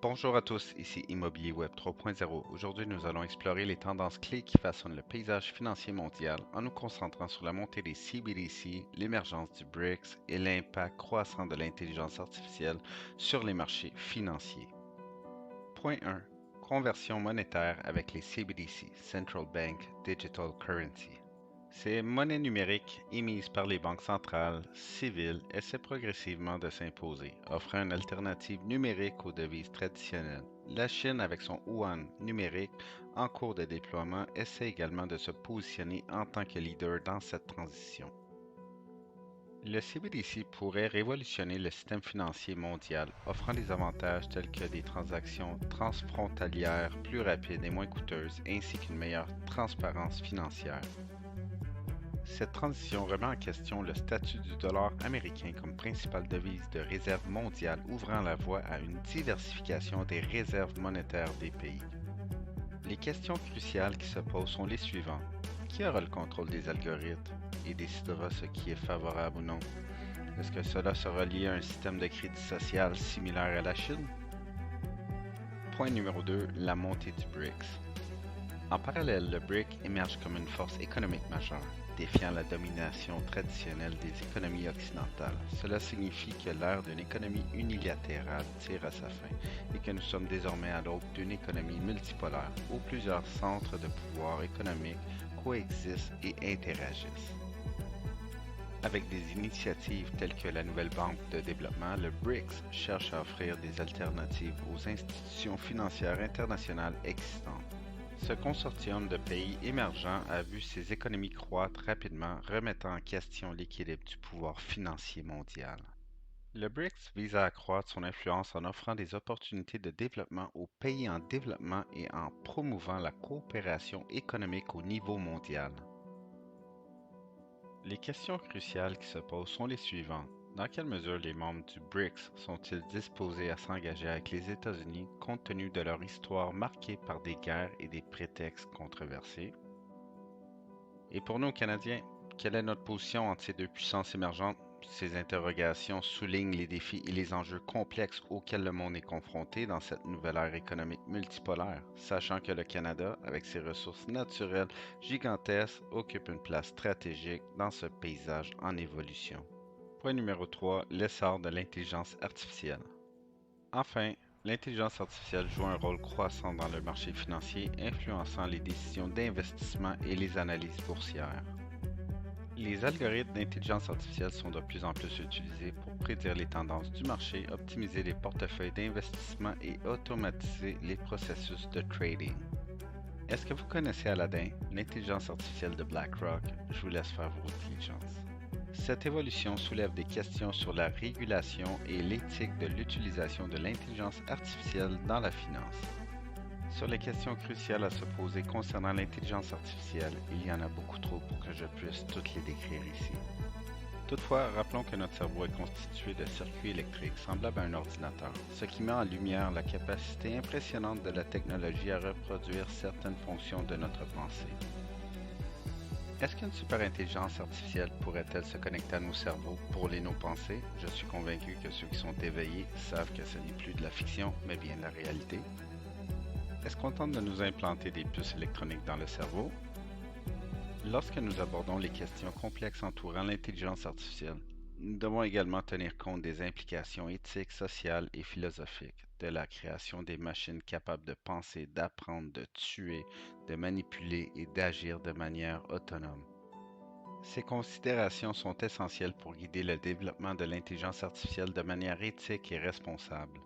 Bonjour à tous, ici Immobilier Web 3.0. Aujourd'hui, nous allons explorer les tendances clés qui façonnent le paysage financier mondial en nous concentrant sur la montée des CBDC, l'émergence du BRICS et l'impact croissant de l'intelligence artificielle sur les marchés financiers. Point 1. Conversion monétaire avec les CBDC, Central Bank Digital Currency. Ces monnaies numériques émises par les banques centrales civiles essaient progressivement de s'imposer, offrant une alternative numérique aux devises traditionnelles. La Chine, avec son yuan numérique en cours de déploiement, essaie également de se positionner en tant que leader dans cette transition. Le CBDC pourrait révolutionner le système financier mondial, offrant des avantages tels que des transactions transfrontalières plus rapides et moins coûteuses, ainsi qu'une meilleure transparence financière. Cette transition remet en question le statut du dollar américain comme principale devise de réserve mondiale, ouvrant la voie à une diversification des réserves monétaires des pays. Les questions cruciales qui se posent sont les suivantes. Qui aura le contrôle des algorithmes et décidera ce qui est favorable ou non? Est-ce que cela sera lié à un système de crédit social similaire à la Chine? Point numéro 2, la montée du BRICS. En parallèle, le BRIC émerge comme une force économique majeure, défiant la domination traditionnelle des économies occidentales. Cela signifie que l'ère d'une économie unilatérale tire à sa fin et que nous sommes désormais à l'aube d'une économie multipolaire où plusieurs centres de pouvoir économique coexistent et interagissent. Avec des initiatives telles que la nouvelle banque de développement, le BRICS cherche à offrir des alternatives aux institutions financières internationales existantes. Ce consortium de pays émergents a vu ses économies croître rapidement, remettant en question l'équilibre du pouvoir financier mondial. Le BRICS vise à accroître son influence en offrant des opportunités de développement aux pays en développement et en promouvant la coopération économique au niveau mondial. Les questions cruciales qui se posent sont les suivantes. Dans quelle mesure les membres du BRICS sont-ils disposés à s'engager avec les États-Unis compte tenu de leur histoire marquée par des guerres et des prétextes controversés? Et pour nous, Canadiens, quelle est notre position entre ces deux puissances émergentes? Ces interrogations soulignent les défis et les enjeux complexes auxquels le monde est confronté dans cette nouvelle ère économique multipolaire, sachant que le Canada, avec ses ressources naturelles gigantesques, occupe une place stratégique dans ce paysage en évolution. Point numéro 3, l'essor de l'intelligence artificielle. Enfin, l'intelligence artificielle joue un rôle croissant dans le marché financier, influençant les décisions d'investissement et les analyses boursières. Les algorithmes d'intelligence artificielle sont de plus en plus utilisés pour prédire les tendances du marché, optimiser les portefeuilles d'investissement et automatiser les processus de trading. Est-ce que vous connaissez Aladdin, l'intelligence artificielle de BlackRock? Je vous laisse faire vos diligences. Cette évolution soulève des questions sur la régulation et l'éthique de l'utilisation de l'intelligence artificielle dans la finance. Sur les questions cruciales à se poser concernant l'intelligence artificielle, il y en a beaucoup trop pour que je puisse toutes les décrire ici. Toutefois, rappelons que notre cerveau est constitué de circuits électriques semblables à un ordinateur, ce qui met en lumière la capacité impressionnante de la technologie à reproduire certaines fonctions de notre pensée. Est-ce qu'une superintelligence artificielle pourrait-elle se connecter à nos cerveaux pour lire nos pensées? Je suis convaincu que ceux qui sont éveillés savent que ce n'est plus de la fiction, mais bien de la réalité. Est-ce qu'on tente de nous implanter des puces électroniques dans le cerveau? Lorsque nous abordons les questions complexes entourant l'intelligence artificielle, nous devons également tenir compte des implications éthiques, sociales et philosophiques de la création des machines capables de penser, d'apprendre, de tuer, de manipuler et d'agir de manière autonome. Ces considérations sont essentielles pour guider le développement de l'intelligence artificielle de manière éthique et responsable.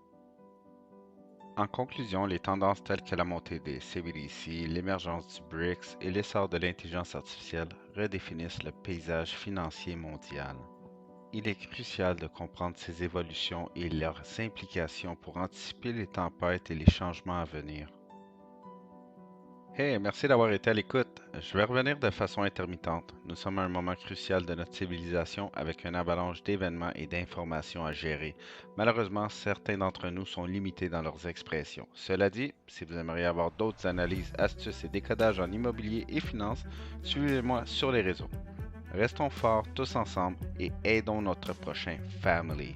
En conclusion, les tendances telles que la montée des CBDC, l'émergence du BRICS et l'essor de l'intelligence artificielle redéfinissent le paysage financier mondial. Il est crucial de comprendre ces évolutions et leurs implications pour anticiper les tempêtes et les changements à venir. Hey, merci d'avoir été à l'écoute. Je vais revenir de façon intermittente. Nous sommes à un moment crucial de notre civilisation avec une avalanche d'événements et d'informations à gérer. Malheureusement, certains d'entre nous sont limités dans leurs expressions. Cela dit, si vous aimeriez avoir d'autres analyses, astuces et décodages en immobilier et finances, suivez-moi sur les réseaux. Restons forts tous ensemble et aidons notre prochain family.